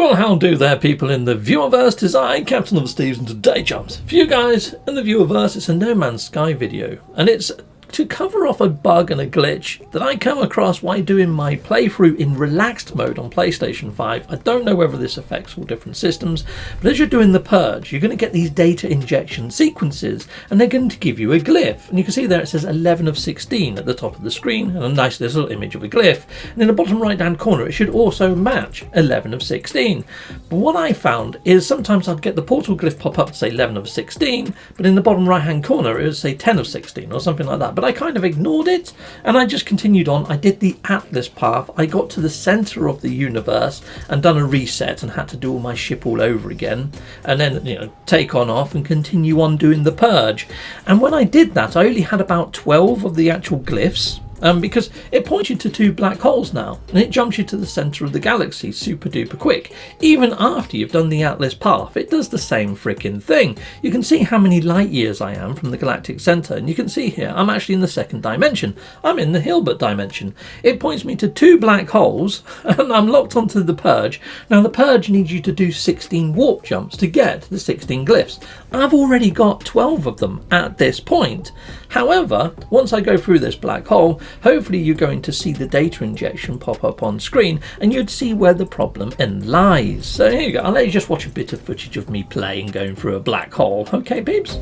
Well, how do there, people in the viewerverse? 'Tis I, Captain of the Steves, and today jumps for you guys in the viewerverse. It's a No Man's Sky video, and it's to cover off a bug and a glitch that I come across while doing my playthrough in relaxed mode on PlayStation 5. I don't know whether this affects all different systems, but as you're doing the purge, you're going to get these data injection sequences, and they're going to give you a glyph. And you can see there it says 11 of 16 at the top of the screen, and a nice little image of a glyph. And in the bottom right hand corner, it should also match 11 of 16. But what I found is sometimes I'd get the portal glyph pop up to say 11 of 16, but in the bottom right hand corner, it would say 10 of 16 or something like that. But I kind of ignored it and I just continued on. I did the Atlas path. I got to the center of the universe and done a reset and had to do all my ship all over again, and then take on off and continue on doing the purge. And when I did that, I only had about 12 of the actual glyphs. Because it points you to two black holes now, and it jumps you to the centre of the galaxy super duper quick. Even after you've done the Atlas path, it does the same freaking thing. You can see how many light years I am from the galactic centre, and you can see here I'm actually in the second dimension. I'm in the Hilbert dimension. It points me to two black holes, and I'm locked onto the purge. Now the purge needs you to do 16 warp jumps to get the 16 glyphs. I've already got 12 of them at this point. However, once I go through this black hole, hopefully you're going to see the data injection pop up on screen and you'd see where the problem lies. So here you go. I'll let you just watch a bit of footage of me playing going through a black hole. Okay, peeps?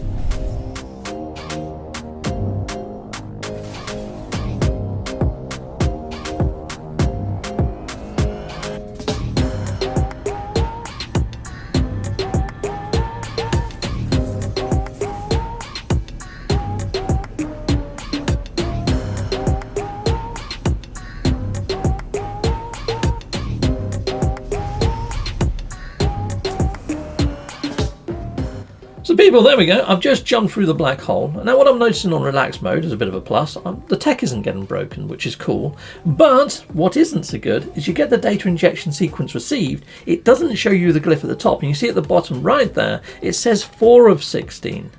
So people, there we go. I've just jumped through the black hole. Now what I'm noticing on relaxed mode is a bit of a plus. The tech isn't getting broken, which is cool. But what isn't so good is you get the data injection sequence received. It doesn't show you the glyph at the top. And you see at the bottom right there, it says 4 of 16.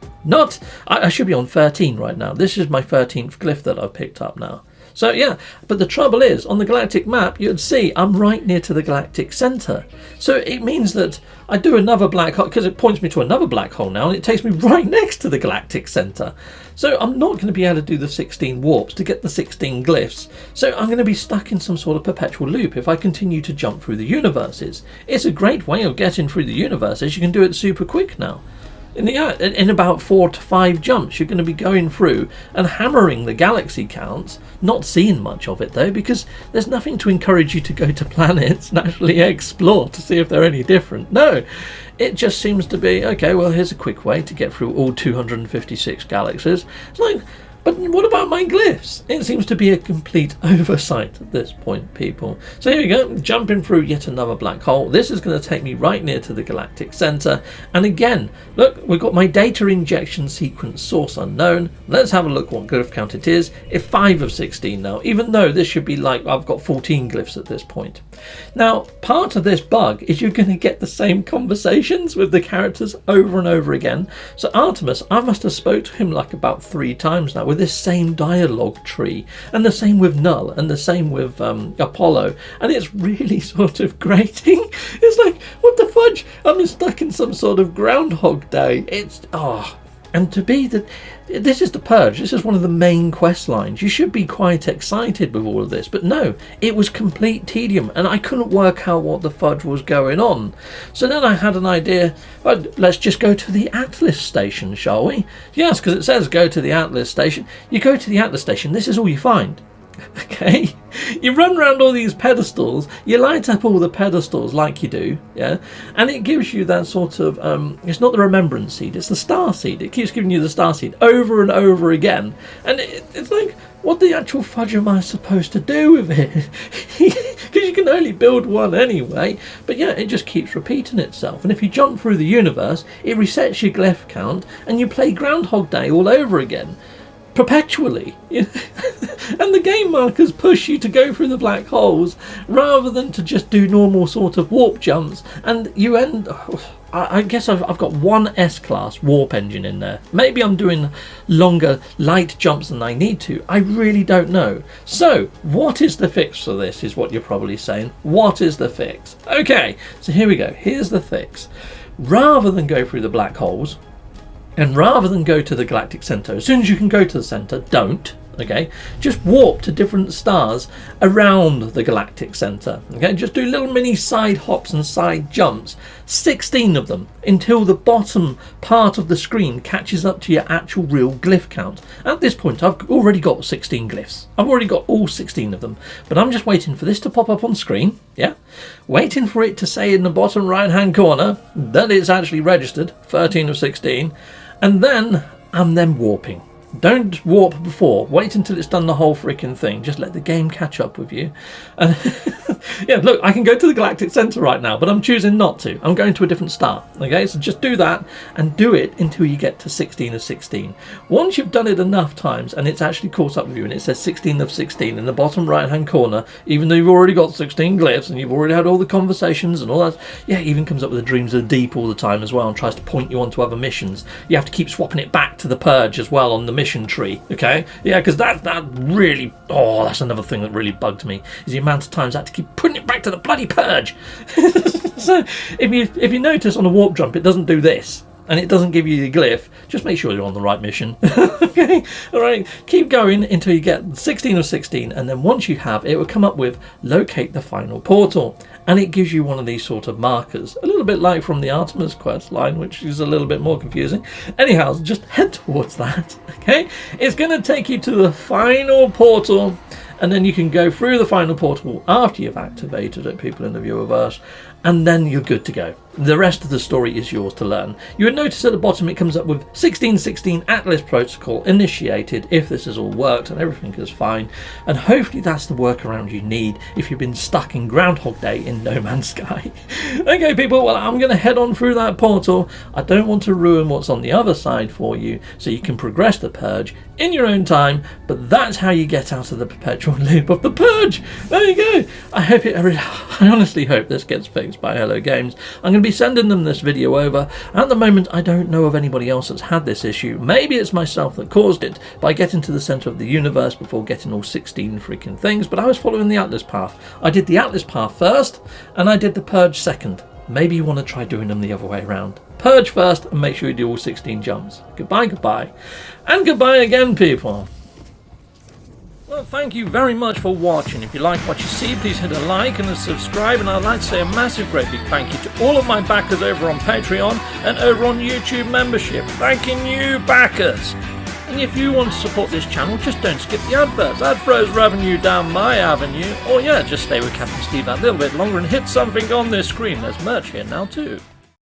I should be on 13 right now. This is my 13th glyph that I've picked up now. So yeah, but the trouble is, on the galactic map, you'd see I'm right near to the galactic centre. So it means that I do another black hole, because it points me to another black hole now, and it takes me right next to the galactic centre. So I'm not going to be able to do the 16 warps to get the 16 glyphs. So I'm going to be stuck in some sort of perpetual loop if I continue to jump through the universes. It's a great way of getting through the universes. You can do it super quick now. In about 4 to 5 jumps, you're going to be going through and hammering the galaxy counts, not seeing much of it though, because there's nothing to encourage you to go to planets and actually explore to see if they're any different. No, it just seems to be, okay, well, here's a quick way to get through all 256 galaxies. It's like, but what about my glyphs? It seems to be a complete oversight at this point, people. So here we go, jumping through yet another black hole. This is going to take me right near to the galactic centre. And again, look, we've got my data injection sequence source unknown. Let's have a look what glyph count it is. It's 5 of 16 now, even though this should be like, I've got 14 glyphs at this point. Now, part of this bug is you're going to get the same conversations with the characters over and over again. So Artemis, I must have spoke to him like about 3 times now with this same dialogue tree, and the same with Null, and the same with Apollo, and it's really sort of grating. It's like, what the fudge? I'm stuck in some sort of Groundhog Day. And to be that, this is the purge. This is one of the main quest lines. You should be quite excited with all of this, but no, it was complete tedium, and I couldn't work out what the fudge was going on. So then I had an idea. Well, let's just go to the Atlas station, shall we? Yes, because it says go to the Atlas station. You go to the Atlas station. This is all you find. Okay, you run around all these pedestals, you light up all the pedestals like you do, yeah, and it gives you that sort of it's not the remembrance seed, it's the star seed. It keeps giving you the star seed over and over again, and it's like, what the actual fudge am I supposed to do with it? Because you can only build one anyway. But yeah, it just keeps repeating itself, and if you jump through the universe, it resets your glyph count and you play Groundhog Day all over again, perpetually. And the game markers push you to go through the black holes rather than to just do normal sort of warp jumps, and you end... I guess I've got one S-class warp engine in there. Maybe I'm doing longer light jumps than I need to. I really don't know. So what is the fix for this is what you're probably saying. What is the fix? Okay, so here we go. Here's the fix. Rather than go through the black holes, and rather than go to the galactic center, as soon as you can go to the center, don't. Okay, just warp to different stars around the galactic center. Okay, just do little mini side hops and side jumps, 16 of them, until the bottom part of the screen catches up to your actual real glyph count. At this point, I've already got 16 glyphs. I've already got all 16 of them, but I'm just waiting for this to pop up on screen. Yeah, waiting for it to say in the bottom right hand corner that it's actually registered 13 of 16, and then I'm warping. Don't warp before. Wait until it's done the whole freaking thing. Just let the game catch up with you. And yeah, look, I can go to the galactic center right now, but I'm choosing not to. I'm going to a different star. Okay, so just do that and do it until you get to 16 of 16. Once you've done it enough times and it's actually caught up with you and it says 16 of 16 in the bottom right hand corner, even though you've already got 16 glyphs and you've already had all the conversations and all that, yeah, it even comes up with the dreams of the deep all the time as well and tries to point you onto other missions. You have to keep swapping it back to the Purge as well on the mission tree. Okay, yeah, because that really, that's another thing that really bugged me, is the amount of times I had to keep putting it back to the bloody Purge. So if you notice on a warp jump it doesn't do this and it doesn't give you the glyph, just make sure you're on the right mission. Okay, all right, keep going until you get 16 of 16, and then once you have, it will come up with locate the final portal, and it gives you one of these sort of markers, a little bit like from the Artemis quest line, which is a little bit more confusing. Anyhow, just head towards that. Okay, it's going to take you to the final portal, and then you can go through the final portal after you've activated it, people in the viewerverse, and then you're good to go. The rest of the story is yours to learn. You would notice at the bottom it comes up with 1616 Atlas protocol initiated if this has all worked and everything is fine, and hopefully that's the workaround you need if you've been stuck in Groundhog Day in No Man's Sky. Okay people, well, I'm going to head on through that portal. I don't want to ruin what's on the other side for you, so you can progress the Purge in your own time, but that's how you get out of the perpetual loop of the Purge. There you go. I honestly hope this gets fixed by Hello Games. I'm going to be sending them this video over. At the moment, I don't know of anybody else that's had this issue. Maybe it's myself that caused it by getting to the center of the universe before getting all 16 freaking things, but I was following the Atlas path. I did the Atlas path first, and I did the Purge second. Maybe you want to try doing them the other way around. Purge first, and make sure you do all 16 jumps. Goodbye, goodbye. And goodbye again, people. Well, thank you very much for watching. If you like what you see, please hit a like and a subscribe, and I'd like to say a massive great big thank you to all of my backers over on Patreon and over on YouTube membership. Thanking you, backers! And if you want to support this channel, just don't skip the adverts. That throws revenue down my avenue. Or yeah, just stay with Captain Steve that little bit longer and hit something on this screen. There's merch here now too.